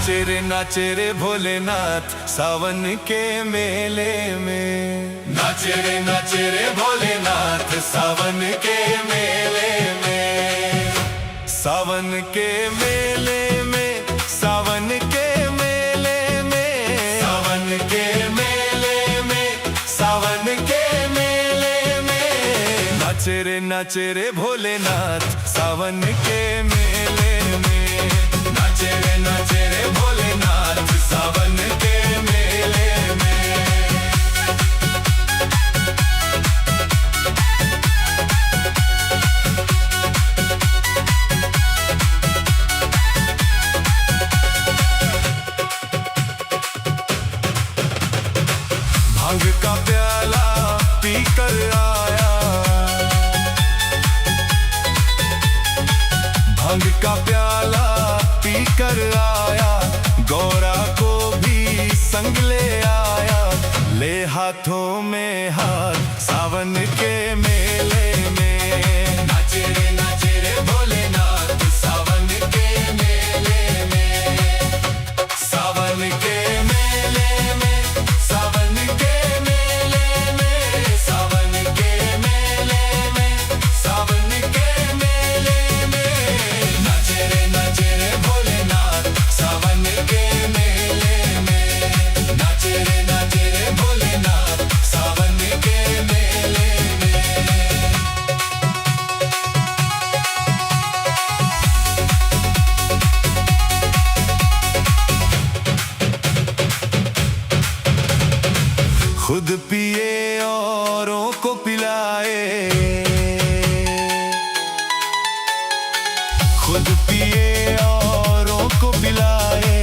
नाचे रे भोलेनाथ सावन के मेले में। नाचे रे भोलेनाथ सावन के मेले में। सावन के मेले में, सावन के मेले में, सावन के मेले में, सावन के मेले में। नाचे रे भोलेनाथ सावन के मेले में। नाचे रे भोलेनाथ सावन के मेले में। भांग का प्याला पीकर आया, भांग का प्याला पीकर आया, गौरा को भी संग ले आया। ले हाथों में हाथ सावन के मेले में। नाचे रे भोलेनाथ सावन के मेले में। सावन के मेले में, सावन के मेले में, सावन के मेले में, सावन के मेले में। नाचे रे भोलेनाथ सावन के मेले में। नाचे रे भोलेनाथ सावन के मेले में। खुद पिए औरों को पिलाए, खुद पिए औरों को पिलाए,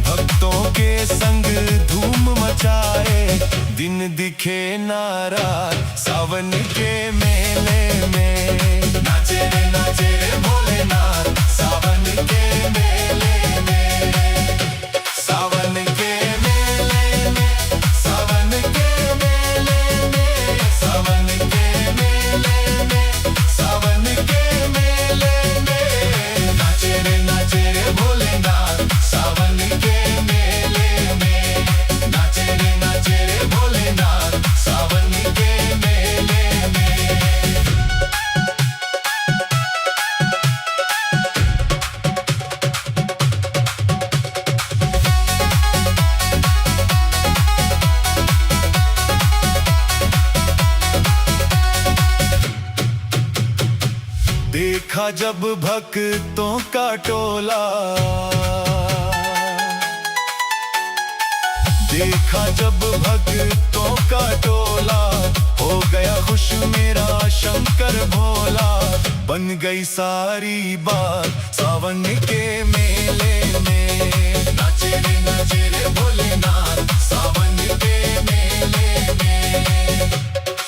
भक्तों के संग धूम मचाए। दिन दिखे नाराज सावन के मेले में। नाचे रे भोलेनाथ सावन के मेले में। सावन के मेले में, सावन के मेले में, सावन के मेले में, सावन के मेले में। नाचे रे भोलेनाथ सावन के मेले में। नाचे रे भोलेनाथ सावन के मेले में। देखा जब भक्तों का टोला, देखा जब भक्तों का टोला, हो गया खुश मेरा शंकर भोला। बन गई सारी बात सावन के मेले में। नाचे रे भोलेनाथ सावन के मेले में।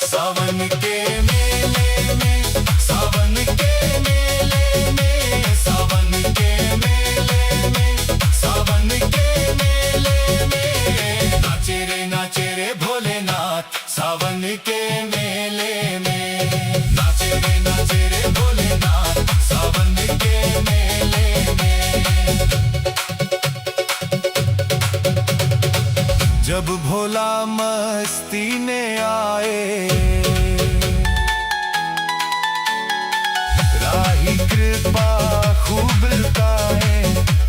सावन के मेले में, सावन के मेले में, सावन के मेले में, सावन के मेले में। नाचे रे भोलेनाथ सावन के मेले में। नाचे रे भोलेनाथ सावन के मेले में। जब भोला मस्ती ने आए, राही कृपा खूब लुटाए,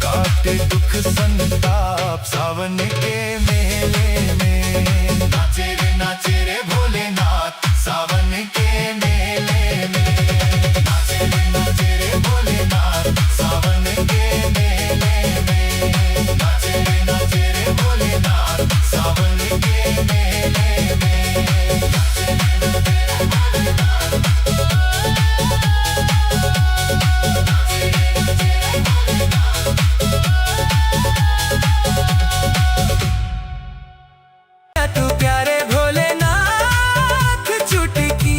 काटे दुख संताप सावन के मेले में। नाचे रे भोलेनाथ सावन के मेले में। नाचे रे भोलेनाथ सावन के मेले में। नाचे रे भोलेनाथ सावन के मेले में। तू प्यारे भोलेनाथ चुटकी।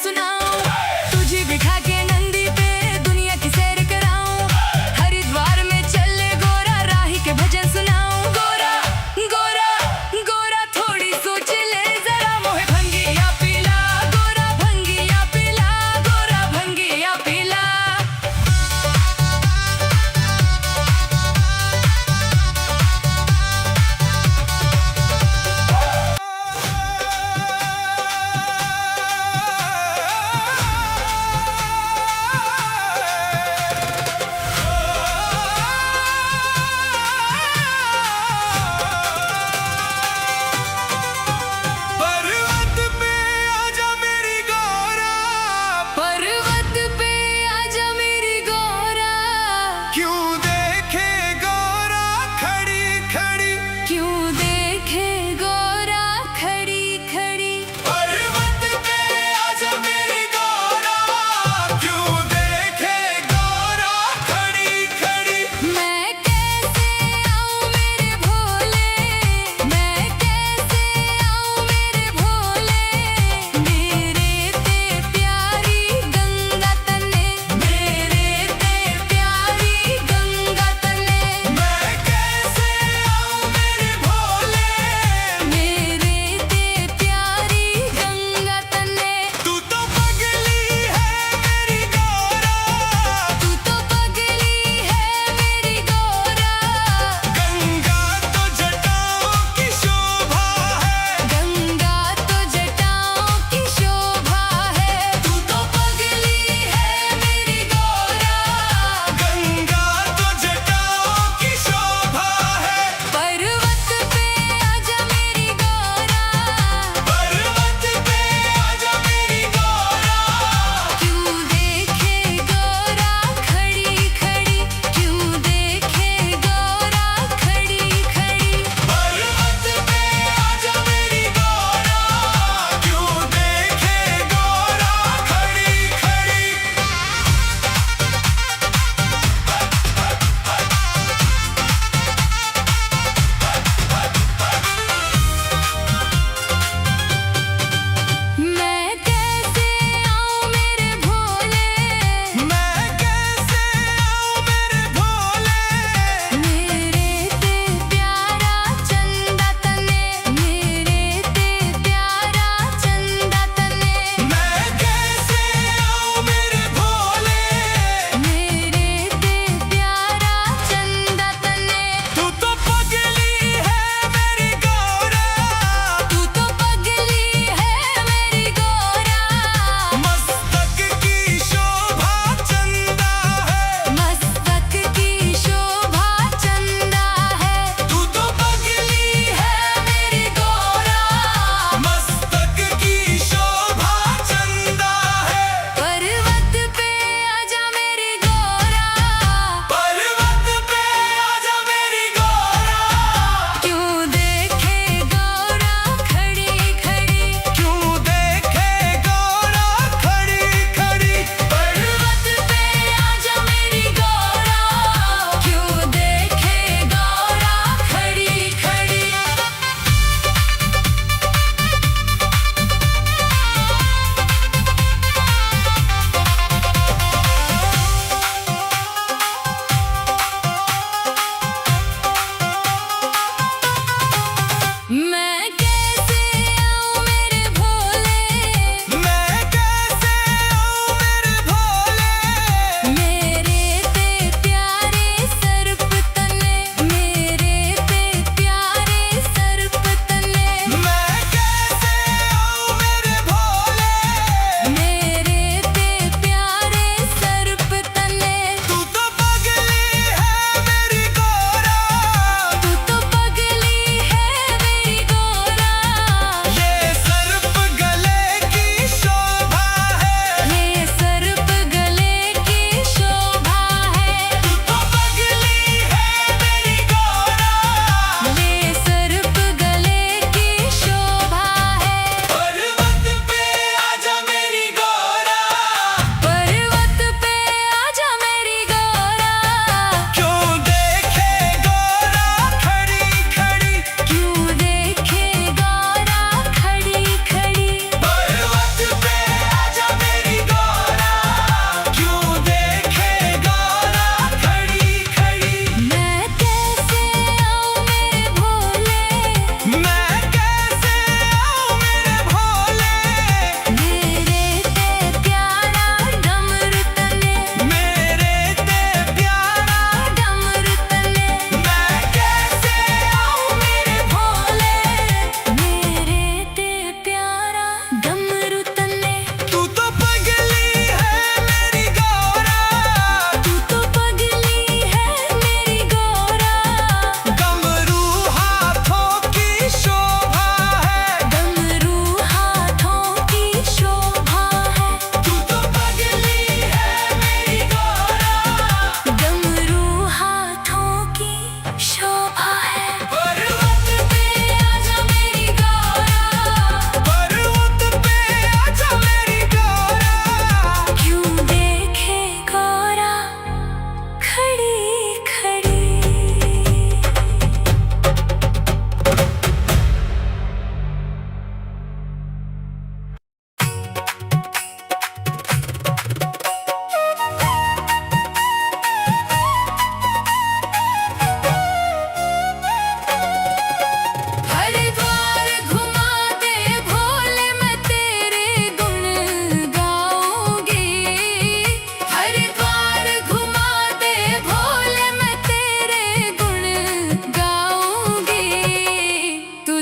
सुनाऊं, तुझे बिठा के नंदी पे दुनिया की सैर कराऊं, हरिद्वार में चले गोरा राही के भजन सुनाऊं। गोरा गोरा गोरा थोड़ी सोच ले जरा, मोहे भंगिया पीला, गोरा भंगिया पीला, गोरा भंगिया पीला।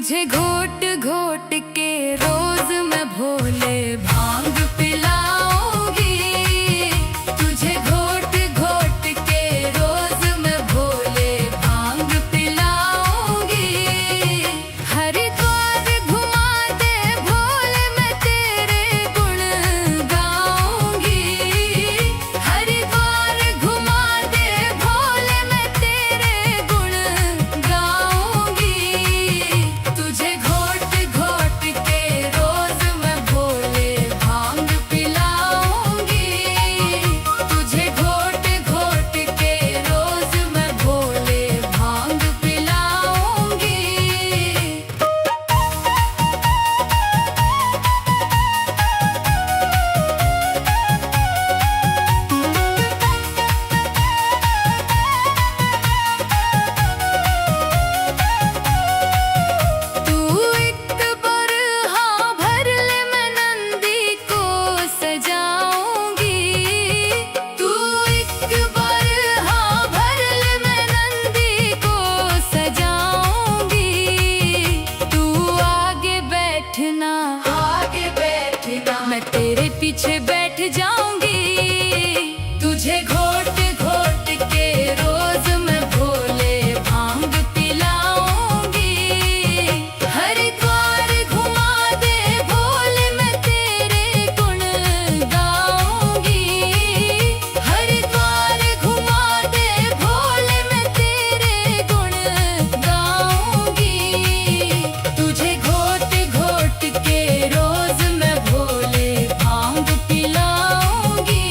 तुझे घोट घोट के रोज मैं भोले भांग पिलाऊंगी। तुझे घोट घोट के रोज मैं भोले भांग पिलाऊंगी। हरिद्वार घुमा दे भोले मैं तेरे गुण गाऊंगी। हरिद्वार घुमा दे भोले मैं तेरे गुण गाऊंगी। तुझे घोट घोट के रोज मैं भोले भांग पिलाऊंगी। तुझे घोट घोट के रोज मैं भोले भांग पिलाऊंगी। तू एक बार हाँ भर ले मैं नंदी को सजाऊंगी। तू एक बार हाँ भर ले मैं नंदी को सजाऊंगी। तू आगे बैठना मैं तेरे पीछे बैठ जाऊंगी। तुझे घोट घोट के रोज मैं भोले भांग पिलाऊंगी। हरिद्वार घुमा दे भोले मैं तेरे गुण गाऊंगी। हरिद्वार घुमा दे भोले मैं तेरे गुण गाऊंगी। तुझे घोट घोट के रोज मैं भोले भांग पिलाऊंगी।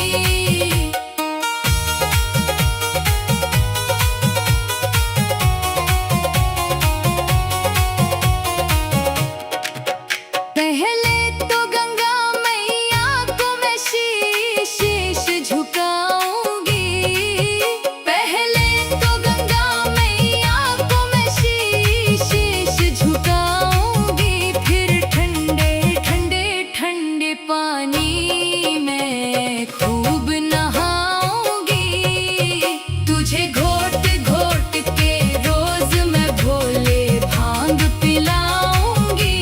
पहले तो गंगा मैया को मैं शीश झुकाऊंगी। पहले तो गंगा मैया को मैं शीश झुकाऊंगी। फिर ठंडे ठंडे ठंडे पानी में खूब नहाऊंगी। तुझे घोट घोट के रोज मैं भोले भांग पिलाऊंगी।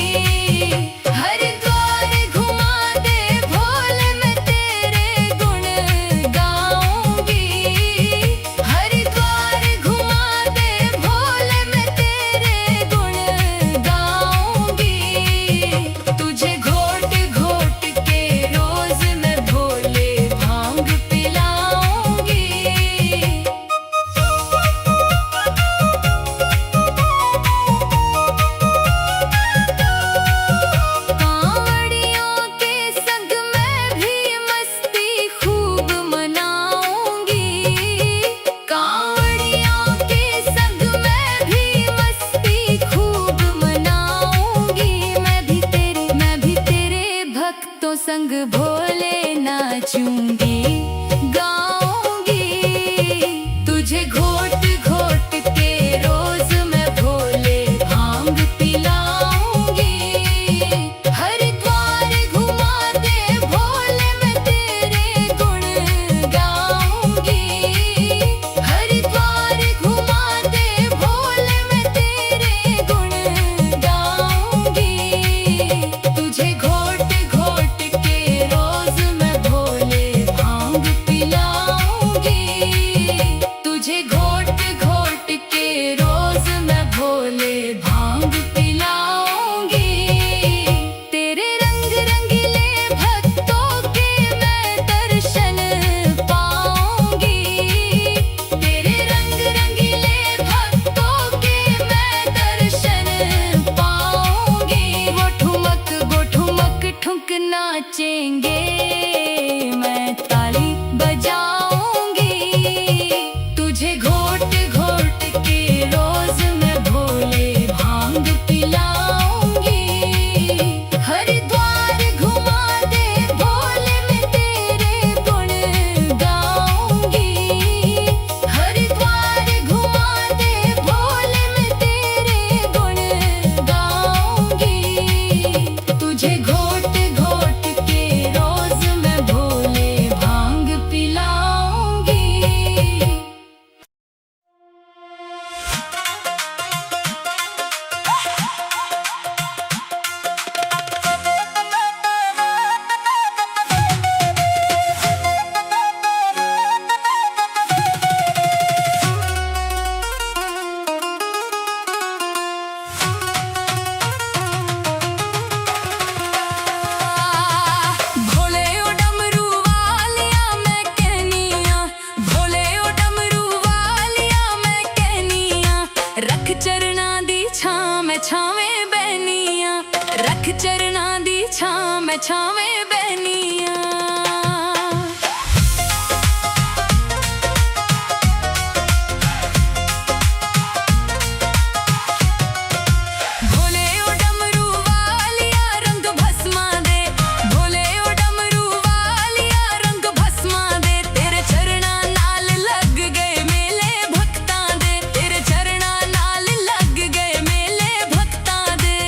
हरिद्वार घुमा दे भोले मैं तेरे गुण गाऊंगी। हरिद्वार घुमा दे भोले मैं तेरे गुण गाऊंगी। तुझे घोट घोट के रोज मैं भोले भांग पिलाऊंगी। कांवड़ियों के संग मैं भी मस्ती खूब मनाऊंगी। कांवड़ियों के संग मैं भी मस्ती खूब मनाऊंगी। मैं भी तेरे भक्तों संग भोले नाचूंगी गाऊंगी। तुझे घोट घोट के रोज मैं भोले भांग पिलाऊंगी। हरिद्वार घुमा दे भोले मैं तेरे गुण गाऊंगी। हरिद्वार घुमा दे भोले मैं तेरे गुण गाऊंगी। तुझे घोट घोट के रोज मैं भोले भांग मैं छावे बहनिया। भोले ओ डमरू वालिया रंग भस्मा दे, भोले ओ डमरू वालिया रंग भस्मा दे। तेरे चरणा नाल लग गए मेले भक्तां दे, तेरे चरणा नाल लग गए मेले भक्तां दे।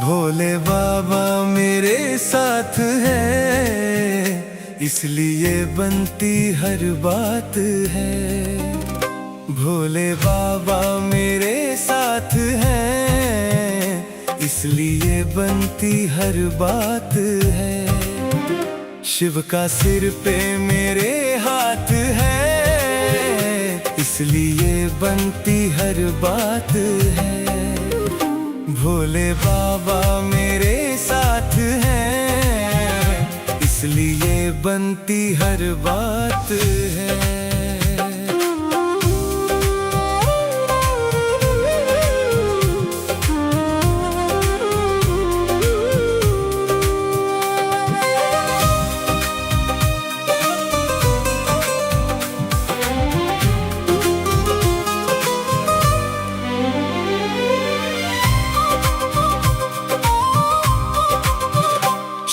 भोले बाबा मेरे साथ है, इसलिए बनती हर बात है। भोले बाबा मेरे साथ है, इसलिए बनती हर बात है। शिव का सिर पे मेरे हाथ है, इसलिए बनती हर बात है। भोले बाबा मेरे साथ हैं, इसलिए बनती हर बात है।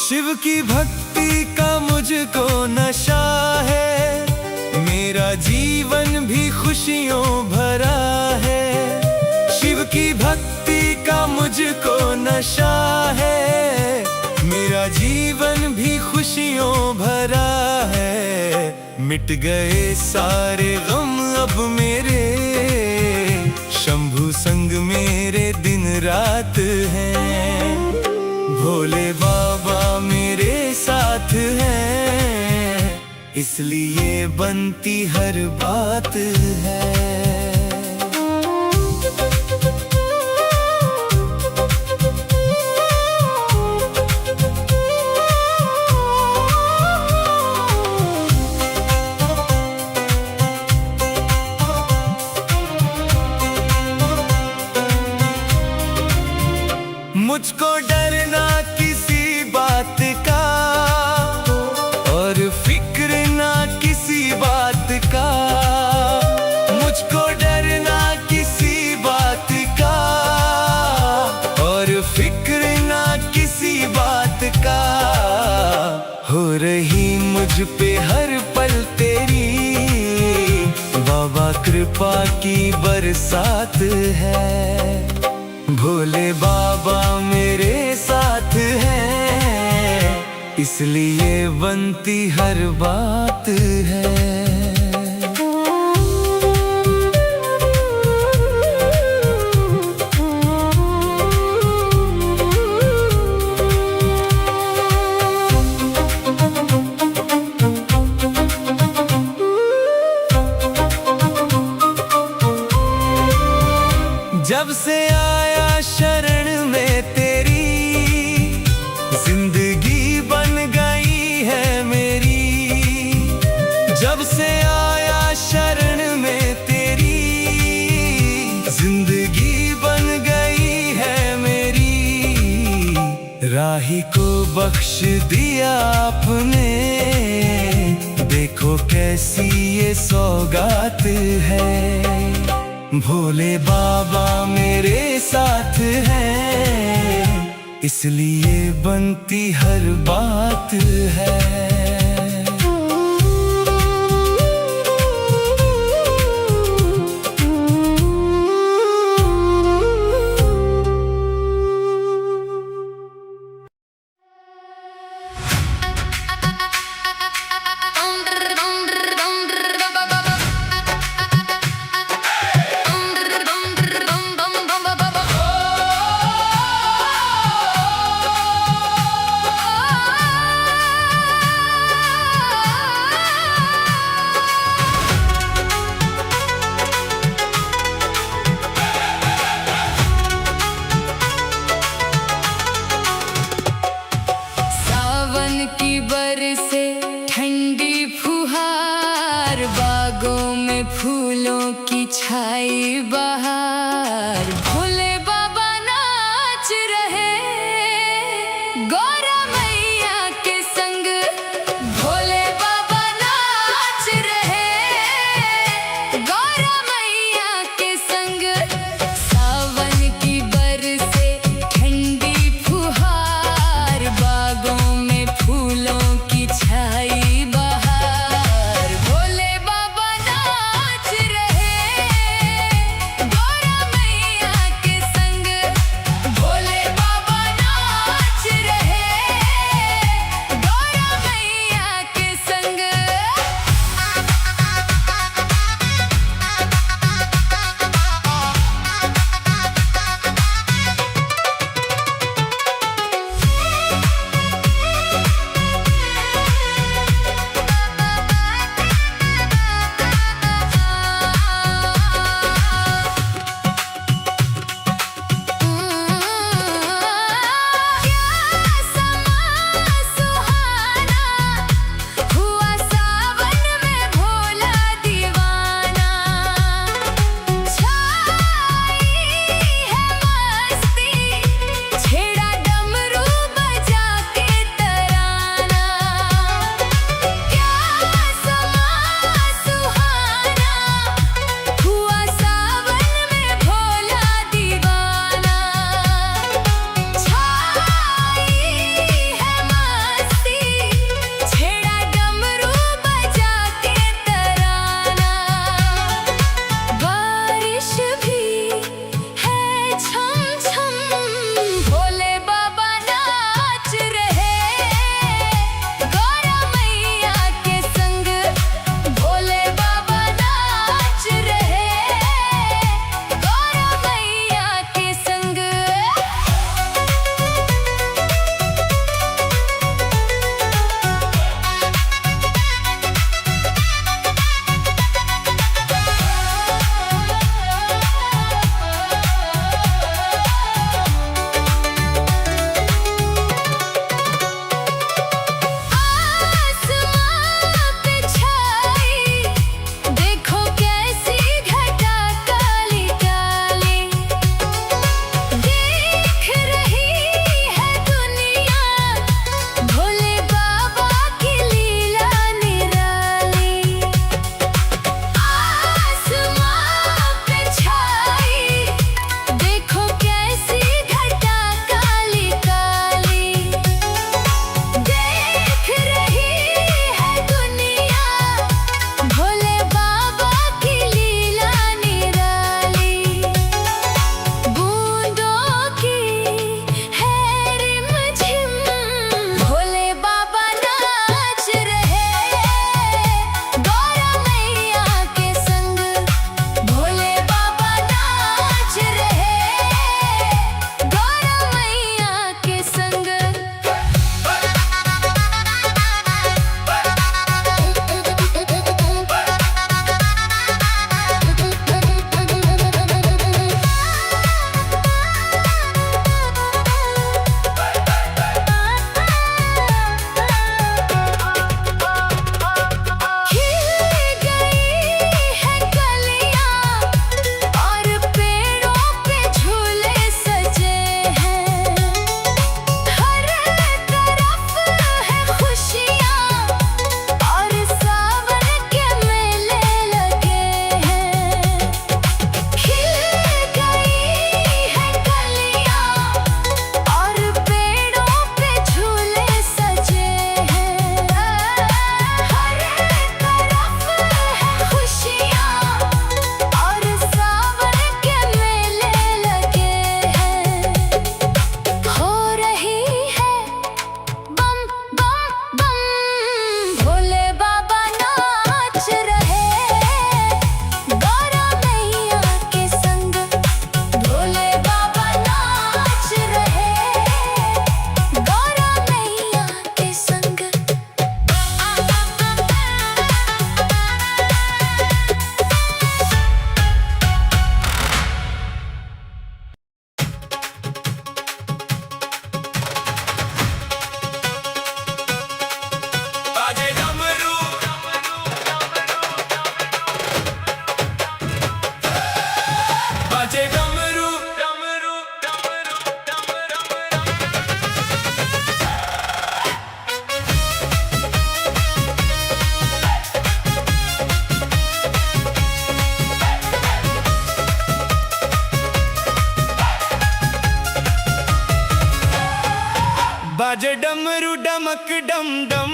शिव की भक्ति का मुझको नशा है, मेरा जीवन भी खुशियों भरा है। शिव की भक्ति का मुझको नशा है, मेरा जीवन भी खुशियों भरा है। मिट गए सारे गम अब मेरे, शंभू संग मेरे दिन रात हैं। भोले बाबा मेरे साथ हैं, इसलिए बनती हर बात है। मुझको डरना किसी बात का, और फिक्र ना किसी बात का। मुझको डरना किसी बात का, और फिक्र ना किसी बात का। हो रही मुझ पे हर पल तेरी, बाबा कृपा की बरसात है। भोले बाबा मेरे साथ हैं, इसलिए बनती हर बात है। जब से आया शरण में तेरी, जिंदगी बन गई है मेरी। जब से आया शरण में तेरी, जिंदगी बन गई है मेरी। राही को बख्श दिया आपने, देखो कैसी ये सौगात है। भोले बाबा मेरे साथ हैं, इसलिए बनती हर बात है। बाजे डमरू डमक डम डम,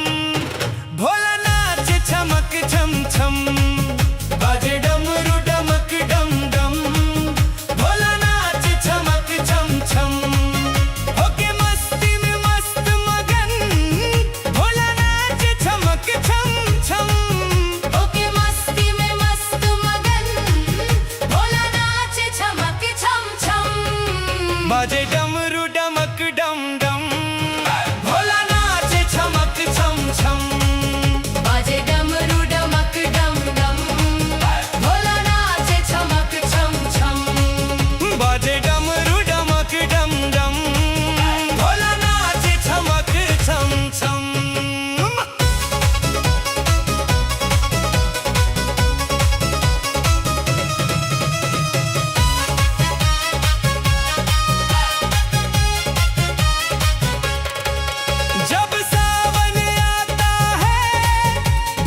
भोला नाचे छमक छम छम। बाजे डमरू डमक डम डम, भोला नाचे छमक छम छम। होके मस्ती में मस्त मगन, भोला नाचे छमक छम छम। ओके मस्ती में मस्त मगन, भोला नाचे छमक छम छम। बाजे डमरू डमक डम डम, भोला नाचे छमक छम छम। बाजे डमरू डमक डम डम, भोला नाचे छमक छम छम। बाजे डमरू डमक डम डम, भोला नाचे छमक छम छम। जब सावन आता है,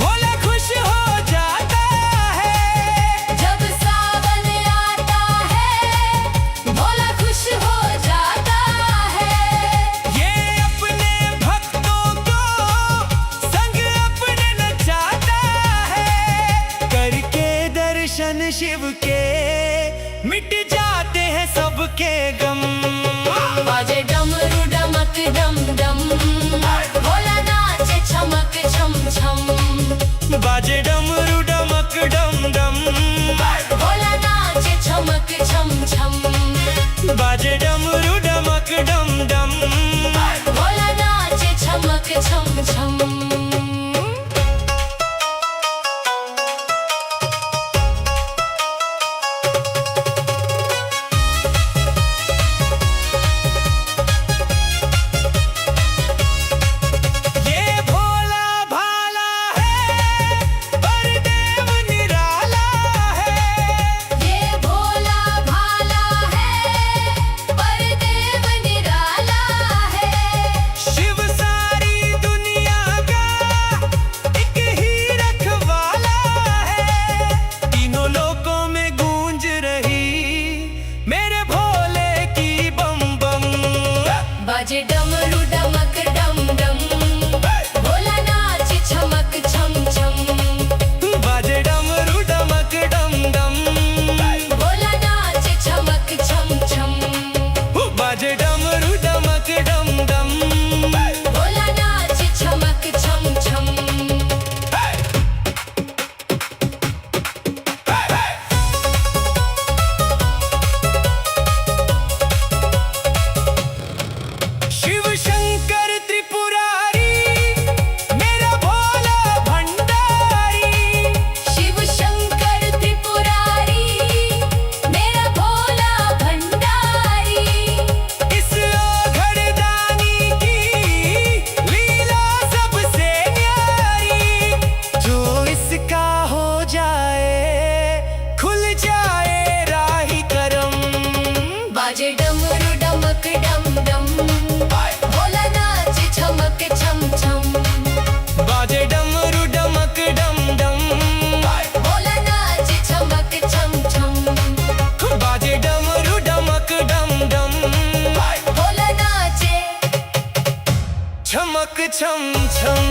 भोला खुश हो जाता है। जब सावन आता है, भोला खुश हो जाता है। ये अपने भक्तों को संग अपने नचाता है। करके दर्शन शिव के मिट जाते हैं सबके गम। बाजे डमरू डमक डम डम, भोला नाचे छमक छम छम। बाजे डमरू डमक डम डम, भोला नाचे छमक छम छम। बाजे डमरू डमक डम डम। भोला नाचे छमक छम छम। ये भोला भाला है, पर देव निराला है। ये भोला भाला है, पर देव निराला है। शिव सारी दुनिया का एक ही रखवाला है। तीनों लोकों में गूंज रही मेरे भोले की बम बम। बाजे डमरू डमक डम डम, भोला नाचे छमक छम छम। बाजे डमरू डमक डम डम, भोला नाचे छमक छम छम। बाजे डमरू डमक डम डम। भोला नाचे छमक छम छम। शिव शंकर त्रिपुरारी, मेरा भोला भंडारी। शिव शंकर त्रिपुरारी, मेरा भोला भंडारी। इस ओघड़दानी की लीला सबसे न्यारी। जो इसका हो जाए, खुल जाए राही करम। बाजे डमरू डमक डम डम, भोला नाचे छमक छम छम। बाजे डमरू डमक डम डम, भोला नाचे छमक छम छम। बाजे डमरू डमक डम डम, भोला नाचे छमक छम छम।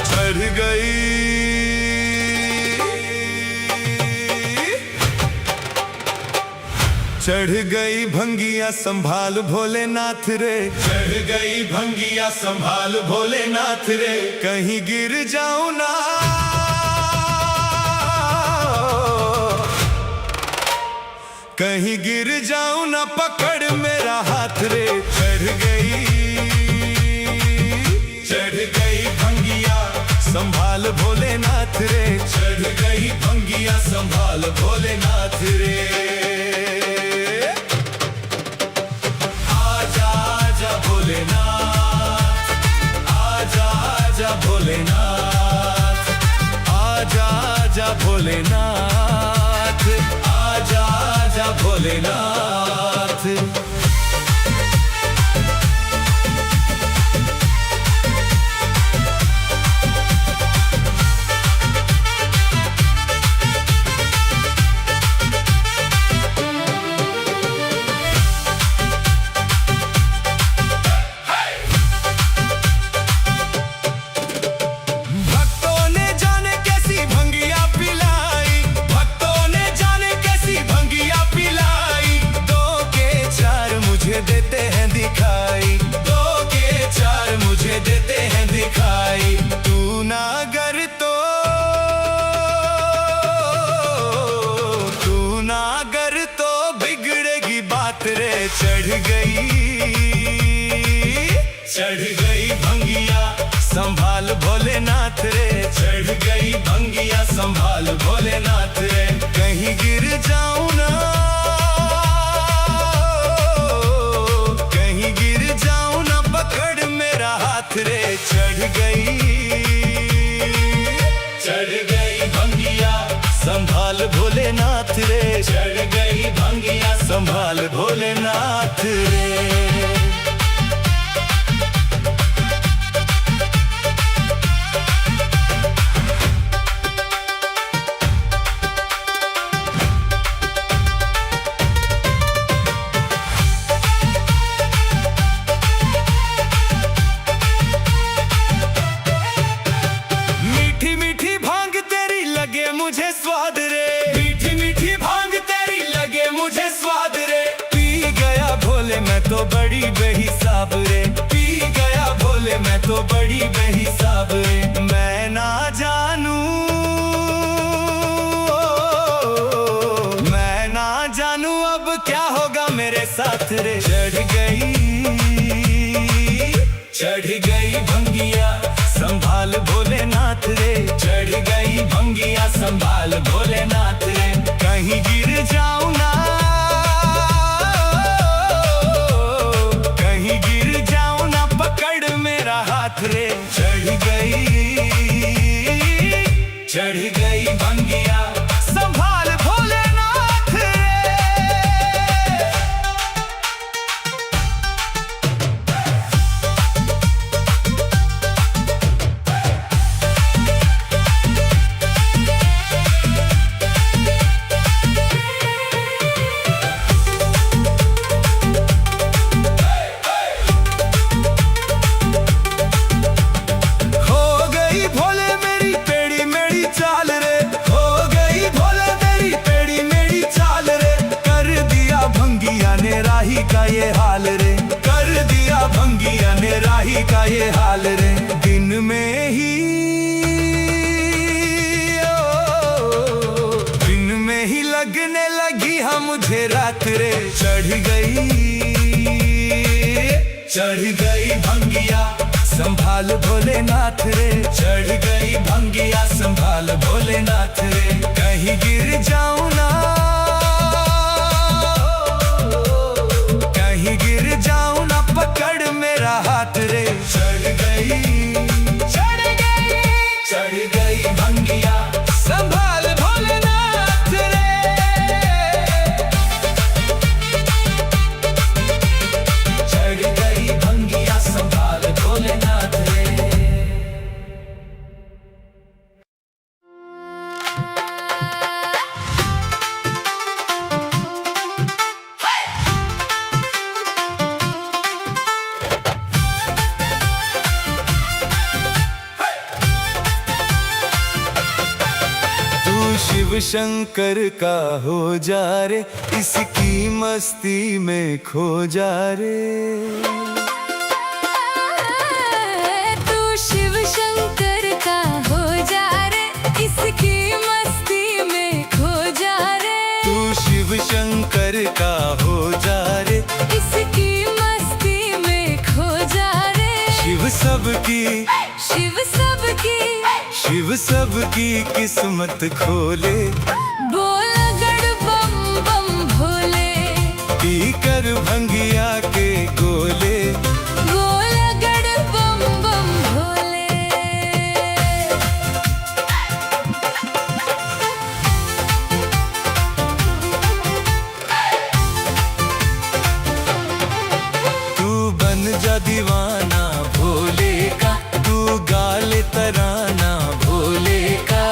चढ़ गई चढ़ गई भंगिया संभाल भोलेनाथ रे। चढ़ गई भंगिया संभाल भोलेनाथ रे। कहीं गिर जाऊं ना, कहीं गिर जाऊं ना, पकड़ मेरा हाथ रे। चढ़ गई भंगिया संभाल भोलेनाथ रे। चढ़ गई भंगिया संभाल भोलेनाथ रे। आजा आजा भोलेनाथ, आजा आजा भोलेनाथ, आजा आजा भोलेनाथ, आजा आजा भोलेनाथ। देते हैं दिखाई, दो के चार मुझे देते हैं दिखाई। तू ना गर तो, तू ना गर तो बिगड़ेगी बात रे। चढ़ गई भंगिया संभाल भोलेनाथ रे। चढ़ गई भंगिया संभाल भोलेनाथ रे। कहीं गिर जाऊं ना, रे। चढ़ गई भंगिया संभाल भोलेनाथ रे। चढ़ गई भंगिया संभाल भोलेनाथ रे। मुझे स्वाद रे, मीठी मीठी भांग तेरी लगे मुझे स्वाद रे। पी गया भोले मैं तो बड़ी बेहिसाब रे। पी गया भोले मैं तो बड़ी बेहिसाब रे। मैं ना जानू, मैं ना जानू अब क्या होगा मेरे साथ रे। चढ़ गई भंगिया संभाल भोलेनाथ रे। चढ़ गई भंगिया संभाल भोलेनाथ रे। कहीं गिर जाऊं ना, कहीं गिर जाऊं ना, पकड़ मेरा हाथ रे। चढ़ गई भंगिया संभाल भोलेनाथ रे। राही का ये हाल रे, कर दिया भंगिया ने राही का ये हाल रे। दिन में ही लगने लगी हाँ मुझे रात रे। चढ़ गई भंगिया संभाल भोलेनाथ रे। चढ़ गई भंगिया संभाल भोलेनाथ रे। कहीं गिर जाऊं ना, कहीं गिर जाऊं ना, पकड़ मेरा हाथ रे। चढ़ गई भंगिया संभाल भोलेनाथ रे। चढ़ गई भंगिया संभाल भोलेनाथ रे। शिव शंकर का हो जा रे, इसकी मस्ती में खो जा रे। तू शिव शंकर का हो जा रे, इसकी मस्ती में खो जा रे। तू शिव शंकर का हो जा रे, इसकी मस्ती में खो जा रे। शिव सबकी, शिव सबकी, शिव सबकी किस्मत खोले, बोल गड़ बम बम भोले, पी कर भंगिया के गोले। बोल गड़ बम बम भोले। तू बन जा दीवाना भोले का, तू गाले तराना भोले का।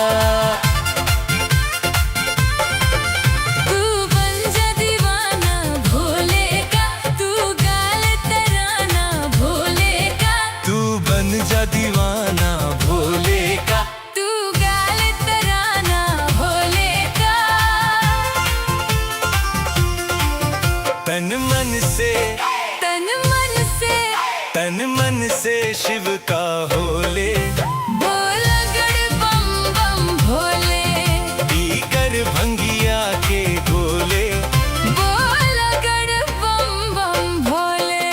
तू बन जा दीवाना भोले का, तू गाल तराना भोले का, तू बन जा दीवाना भोले का। तू गाल तराना भोले का। तन मन से, तन मन से, तन मन से शिव का होले, बोल गड़ बम बम भोले, पी कर भंगिया के गोले। बोल गड़ बम बम भोले।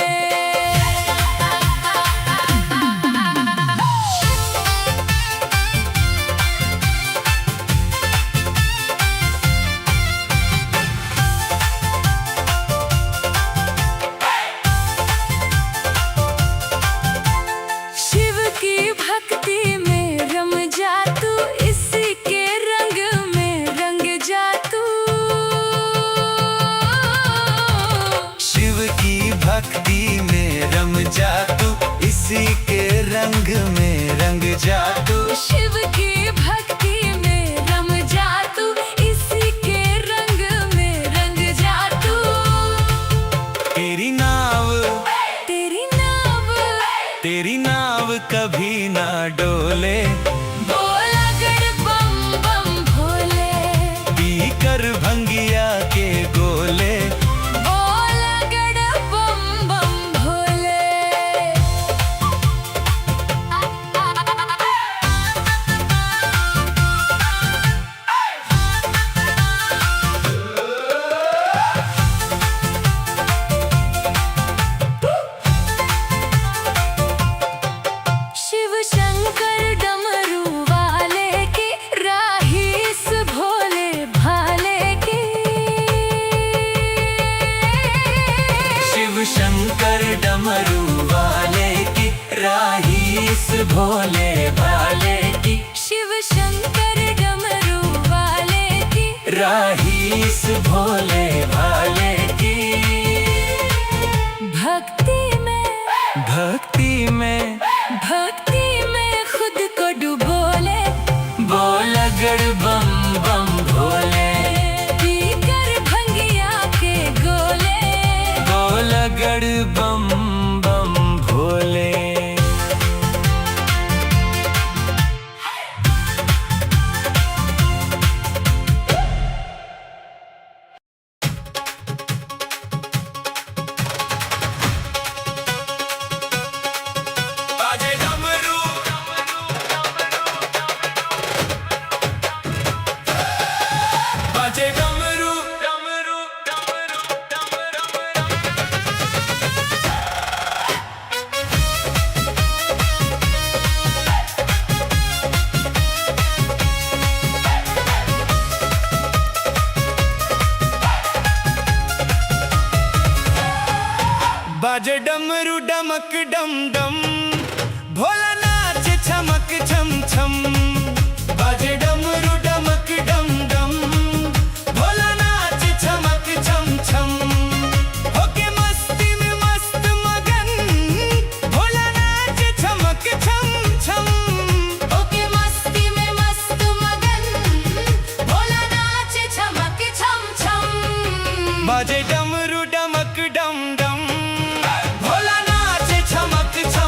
शिव की भक्ति में रम जा तू, इसी के रंग में रंग जा तू। शिव की भक्ति में रम जा तू, इसी के रंग में रंग जा तू। शिव की भक्ति में रम जा तू, इसी के रंग में रंग जा तू। तेरी नाव, तेरी नाव, तेरी नाव कभी ना डोले, बोल गड़ बम बम भोले, पी कर भंगिया के गोले। बोल गड़ बम बम भोले। शिव शंकर डमरू वाले की, राहीस भोले भाले की। शिव शंकर डमरू वाले की, राहीस भोले भाले की। शिव शंकर डमरू वाले की, राहीस भोले भाले की। भक्ति में, भक्ति में, भक्ति में खुद को डुबोले, बोल गड़ बम बम भोले, पी कर भंगिया के गोले। बोल गड़ बम बम भोले। बाजे डमरू, बाजे डमरू, डमरू, डमरू, डमरू। बाजे डमरू डमक डम डम, भोला नाच छमक छम छम। बाजे डमरू डमक डम डम, भोला नाच छमक छम छम। होके मस्ती में मस्त मगन, भोला नाच छमक छम छम। ओके मस्ती में मस्त मगन, भोला नाच छमक छम छम। बाजे डमरू डमक डम डम, भोला नाच छमक छम।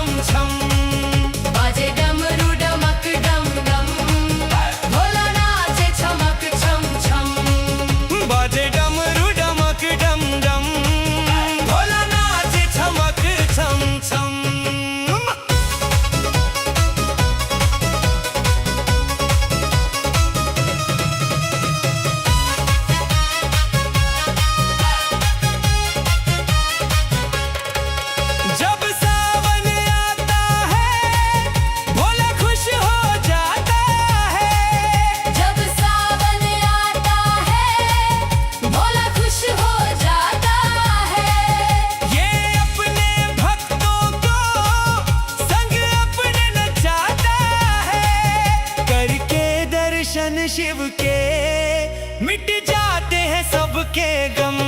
शिव के, मिट जाते हैं सबके गम।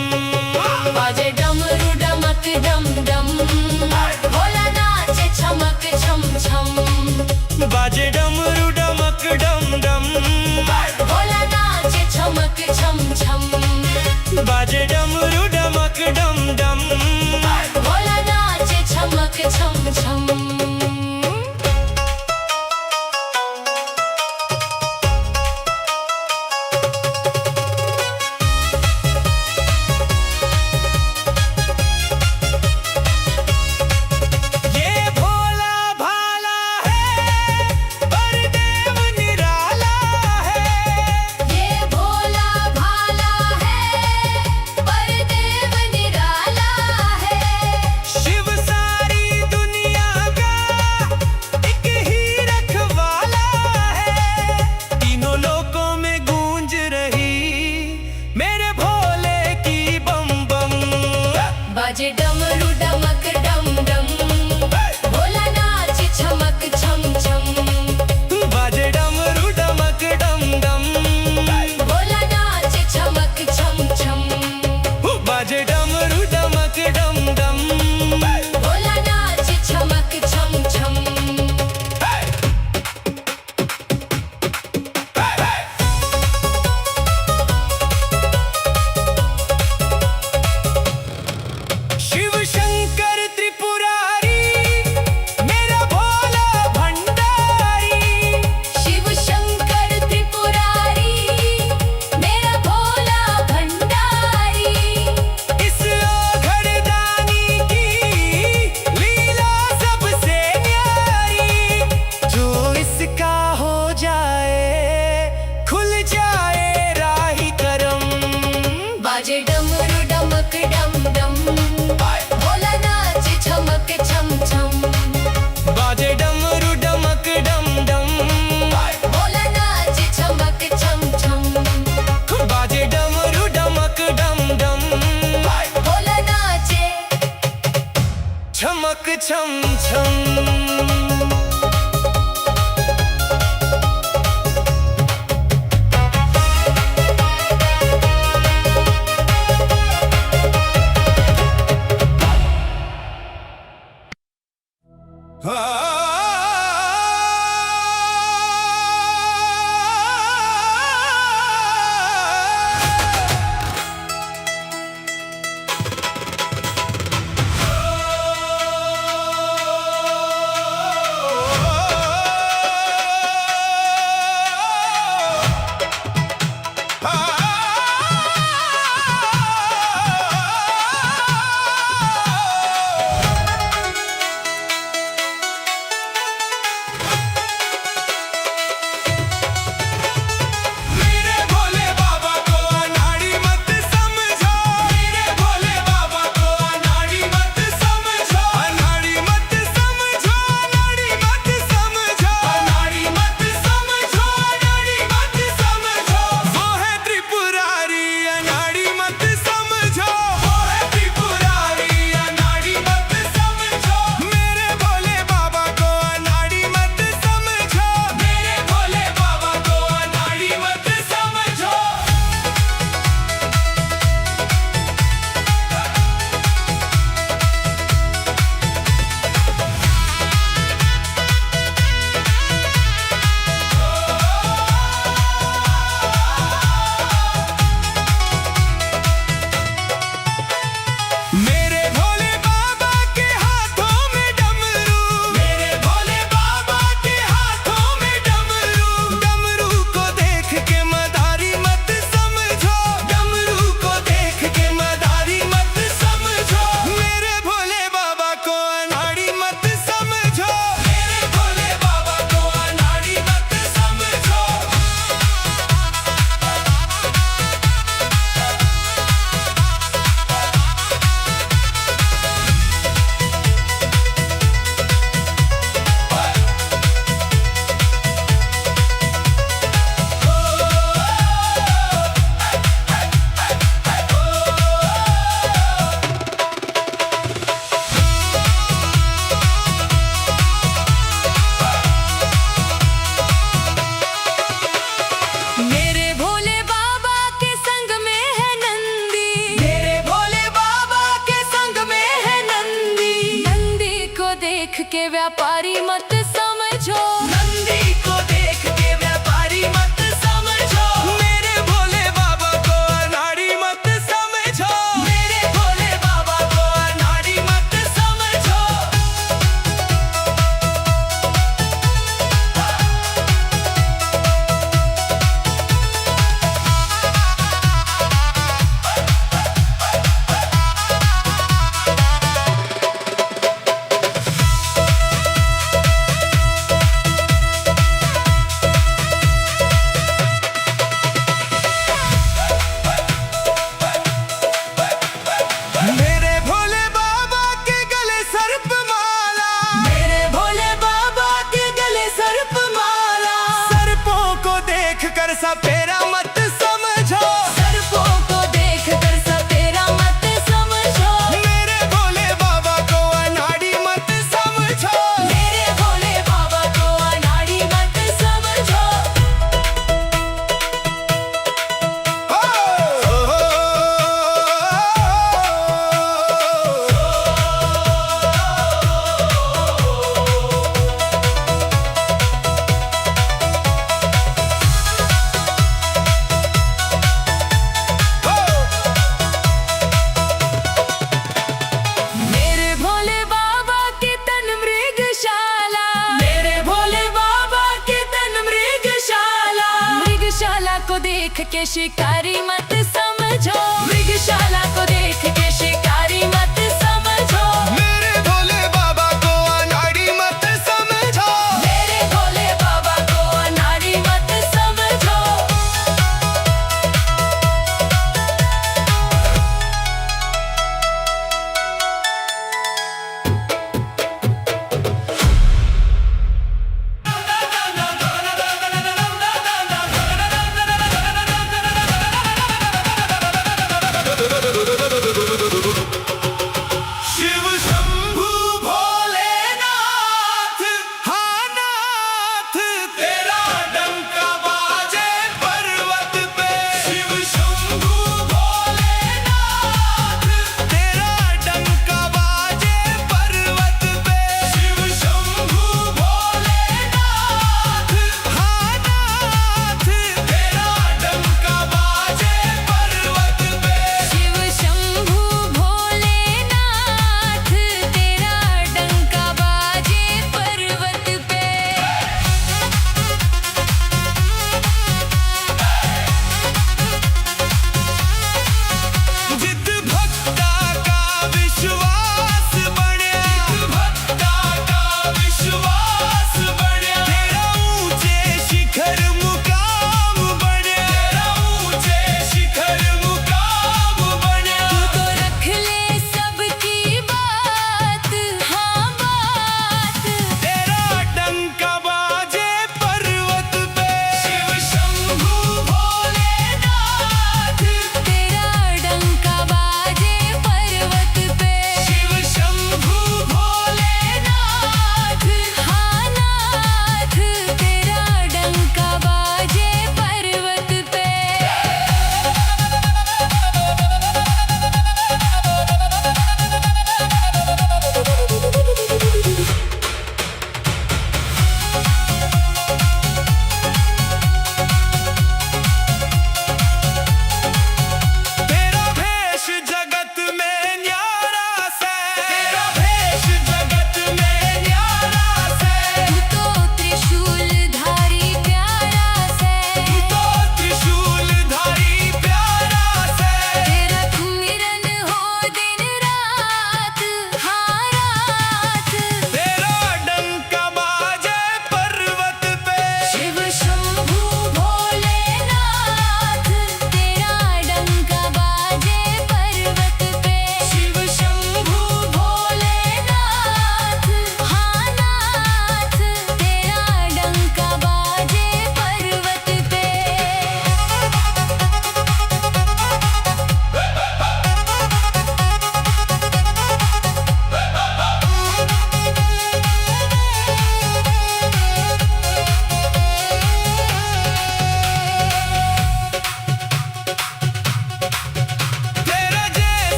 बाजे डमरू डमक डम डम, भोला नाचे छमक छम छम। बाजे डमरू डमक डम डम, भोला नाचे छमक छम छम। बाजे डमरू डमक डम डम, भोला नाचे छमक छम छम। ये भोला भाला है, पर कर सपेरा मत समझो, सर्पों को देख कर सपेरा मत समझो, मेरे भोले बाबा को अनाड़ी मत समझो। मेरे भोले बाबा को अनाड़ी मत समझो। मेरे भोले बाबा के तन मृगशाला, मेरे भोले बाबा के तन मृगशाला, मृगशाला को देख के शिकारी मत समझो, मृगशाला को देख के शिकारी मत समझो, मेरे भोले बाबा को अनाड़ी मत समझो। मेरे भोले बाबा को अनाड़ी मत समझो।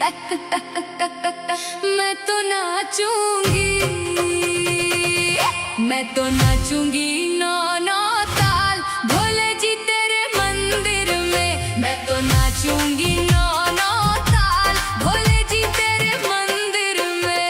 मैं तो नाचूंगी, मैं तो नाचूंगी नौ नौ ताल भोले जी तेरे मंदिर में। मैं तो नाचूंगी नौ नौ ताल भोले जी तेरे मंदिर में।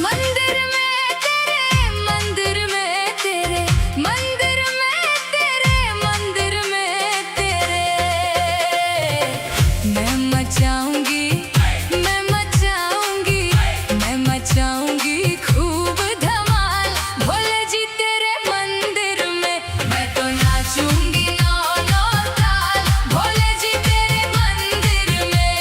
मंदिर में तेरे, मंदिर में तेरे, मंदिर में तेरे, मंदिर में तेरे। मैं मचाऊंगी, मैं मचाऊंगी, मैं मचाऊंगी खूब धमाल भोले जी तेरे मंदिर में। मैं तो नाचूंगी नौ नौ ताल भोले जी तेरे मंदिर में।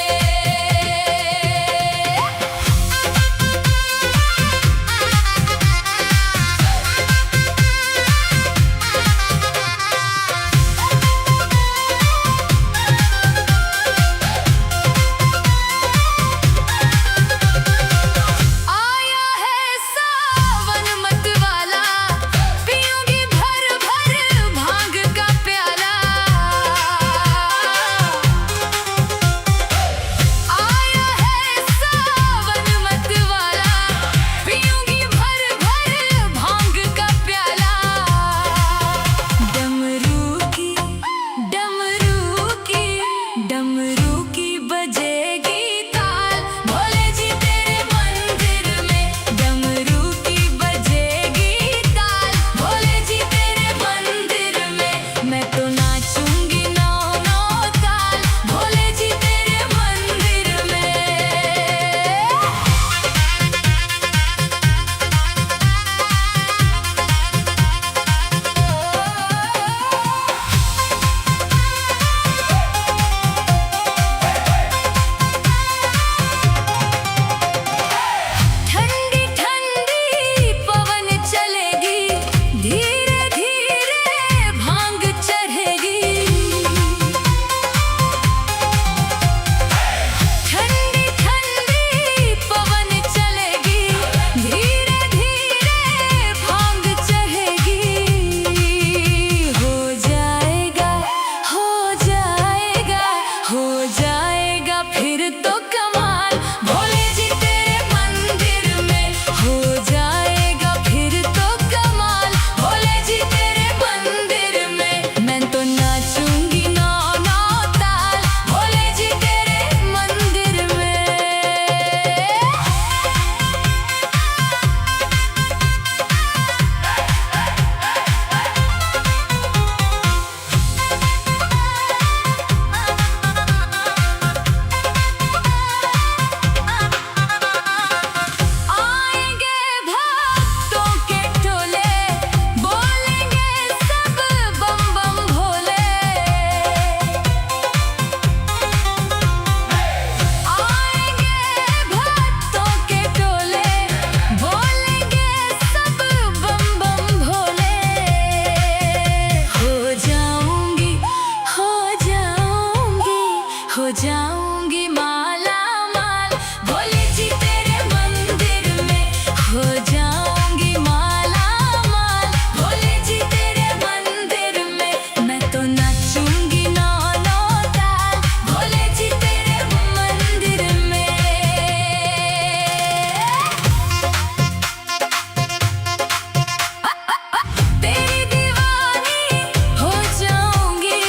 आया है सावन मत वाला, पीऊंगी भर भर भांग का प्याला। आया है सावन मत वाला, पीऊंगी भर भर भांग का प्याला। डमरू की, डमरू की, डमरू की बजेगी ताल भोले जी तेरे मंदिर में। डमरू की बजेगी ताल भोले जी तेरे मंदिर में। मैं तो नाचूंगी नौ नौ ताल भोले जी तेरे मंदिर में। ठंडी ठंडी पवन चलेगी, धीरे धीरे भांग चढ़ेगी। ठंडी ठंडी पवन चलेगी, धीरे धीरे भांग चढ़ेगी। हो जाएगा, हो जाएगा, हो जाएगा फिर तो कमाल भोले जी तेरे मंदिर में। हो जाएगा फिर तो कमाल भोले जी तेरे मंदिर में। मैं तो नाचूंगी नौ नौ ताल भोले जी तेरे मंदिर में। आएंगे भक्तों के टोले, बोलेंगे सब बम बम भोले। आएंगे भक्तों के टोले, बोलेंगे सब बम बम भोले। हो जाऊंगी, हो जाऊंगी, हो जाऊंगी माला माल भोले जी तेरे मंदिर में। हो जाऊंगी माला माल भोले जी तेरे मंदिर में। मैं तो नाचूंगी नौ नौ ताल भोले जी तेरे मंदिर में। तेरी दीवानी हो जाऊंगी,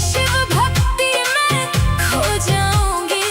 शिव भक्ति में खो जाऊंगी।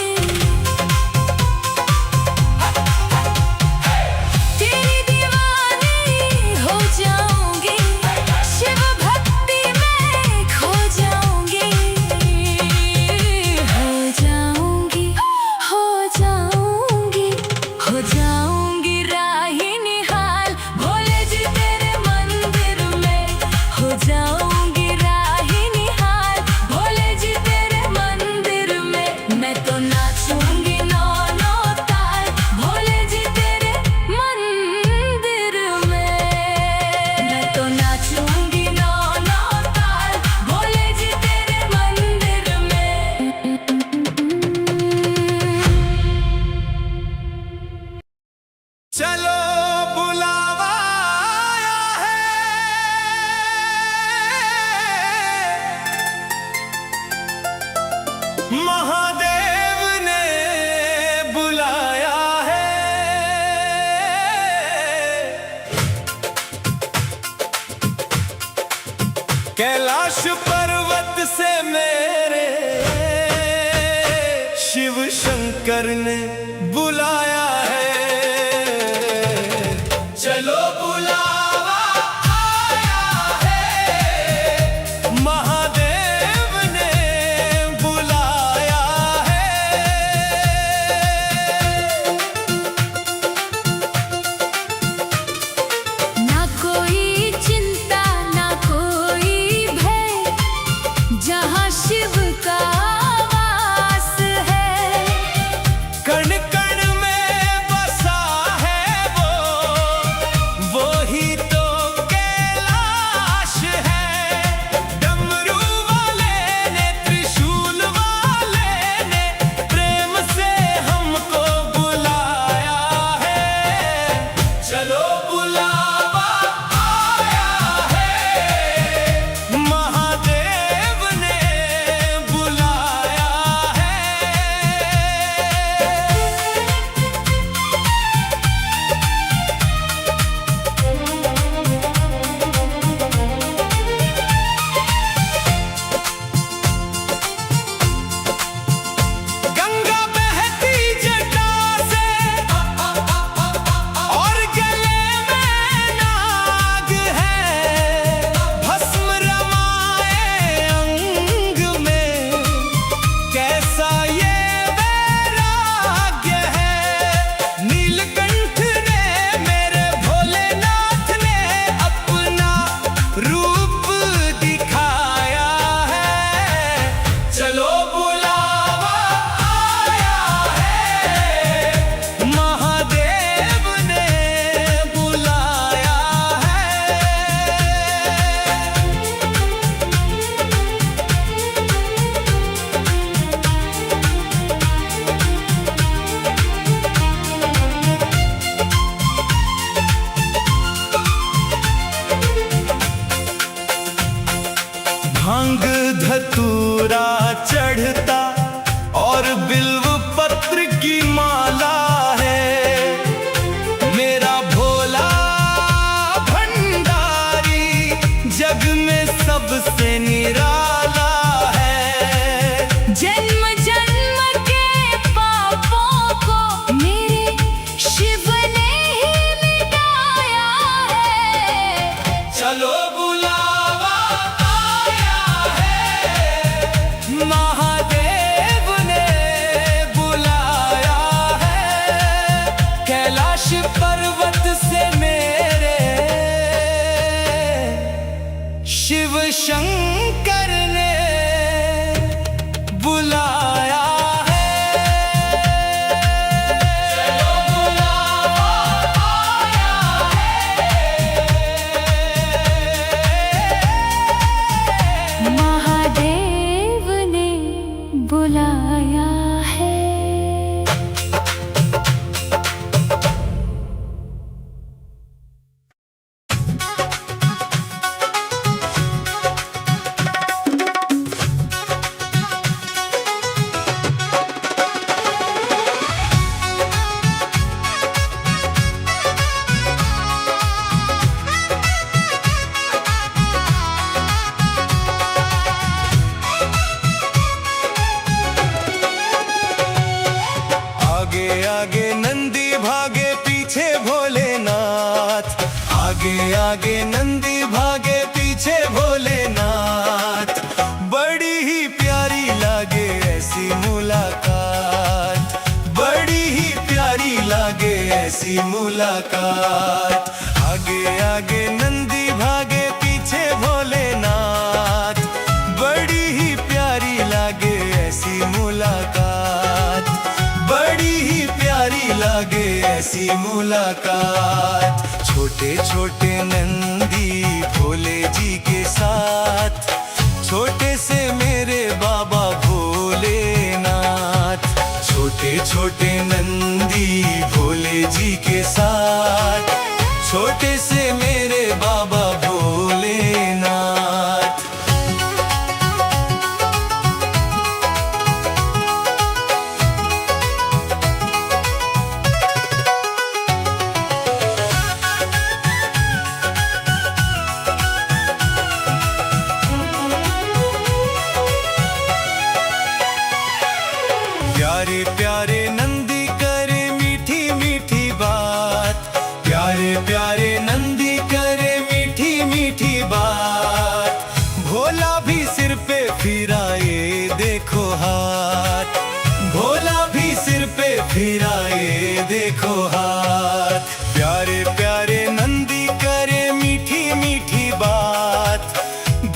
कैलाश पर्वत से मेरे शिव शंकर ने बुलाया है। चलो बुलावा आया है, महादेव ने बुलाया है। ना कोई चिंता ना कोई भय, जहाँ शिव का वास है। कण कण में बसा है वो ही तो कैलाश है। डमरू वाले ने त्रिशूल वाले ने प्रेम से हमको बुलाया है। चलो बुलावा आया है, महादेव ने बुलाया है। गंगा बहती जटा से और गले में नाग है। भस्म रमाए अंग में, कैसा ये वैराग्य है। नीलकंठ ने मेरे भोलेनाथ ने अपना रूप दिखाया है। चलो बुलावा आया है, महादेव ने बुलाया है। भांग धतूरा चढ़ता और बिल्व पत्र की माला है। मेरा भोला भंडारी जग में सबसे निराला है। जन्म जन्म के पापों को मेरे शिव ने ही मिटाया है। चलो बुलावा आया है, महादेव ने बुलाया है। कैलाश पर्वत से मेरे शिव शंकर ने बुलाया है। चलो बुलावा आया है, महादेव ने बुलाया है। आगे आगे नंदी भागे पीछे भोलेनाथ। आगे आगे नंदी भागे पीछे भोलेनाथ। बड़ी ही प्यारी लागे ऐसी मुलाकात। बड़ी ही प्यारी लागे ऐसी मुलाकात। आगे आगे नंदी भागे पीछे भोलेनाथ। बड़ी ही प्यारी लागे ऐसी मुलाकात। बड़ी ही प्यारी लागे ऐसी मुलाकात। छोटे छोटे नंदी भोले जी के साथ, छोटे से मेरे बाबा भोलेनाथ। छोटे छोटे नंदी भोले जी के साथ, छोटे से मेरे बाबा भोलेनाथ। प्यारे नंदी करे मीठी मीठी बात, प्यारे प्यारे नंदी करे मीठी मीठी बात। भोला भी सिर पे फिराए देखो हाथ, भोला भी सिर पे फिराए देखो हाथ। प्यारे प्यारे नंदी करे मीठी मीठी बात,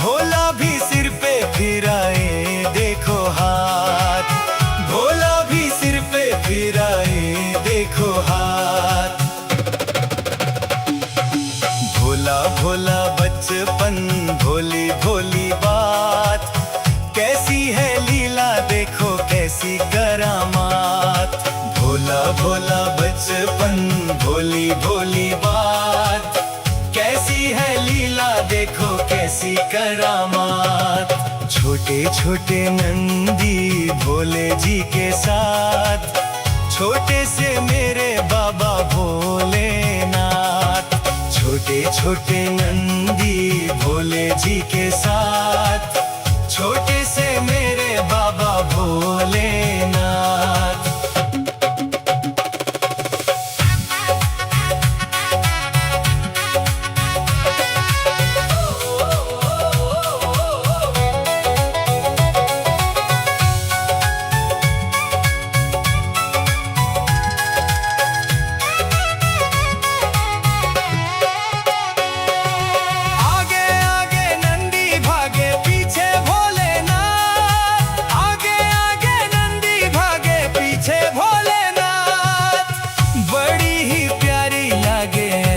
भोला भी सिर पे फिराए देखो हाथ, भोला भी सिर पे फिराए देखो हाथ। भोला भोला बचपन भोली भोली बात, कैसी है लीला देखो कैसी करामात। भोला भोला बचपन भोली भोली बात, कैसी है लीला देखो कैसी करामात। छोटे छोटे नंदी भोले जी के साथ, छोटे से मेरे बाबा भोलेनाथ। छोटे छोटे नंदी भोले जी के साथ, छोटे से मेरे बाबा भोलेनाथ।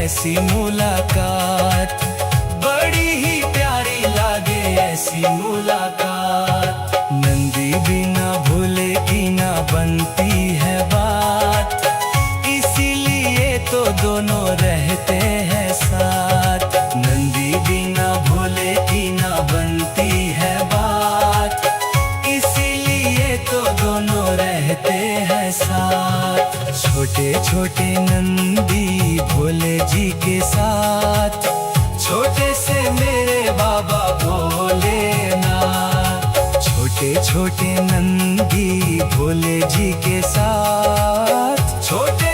ऐसी मुलाकात, बड़ी ही प्यारी लागे ऐसी मुलाकात। नंदी बिना भूले की ना बनती है बात, इसीलिए तो दोनों रहते हैं साथ। नंदी बिना भूले की ना बनती है बात, इसीलिए तो दोनों रहते हैं साथ। छोटे छोटे नंदी भोले जी के साथ, छोटे से मेरे बाबा भोलेनाथ। छोटे छोटे नंदी भोले जी के साथ, छोटे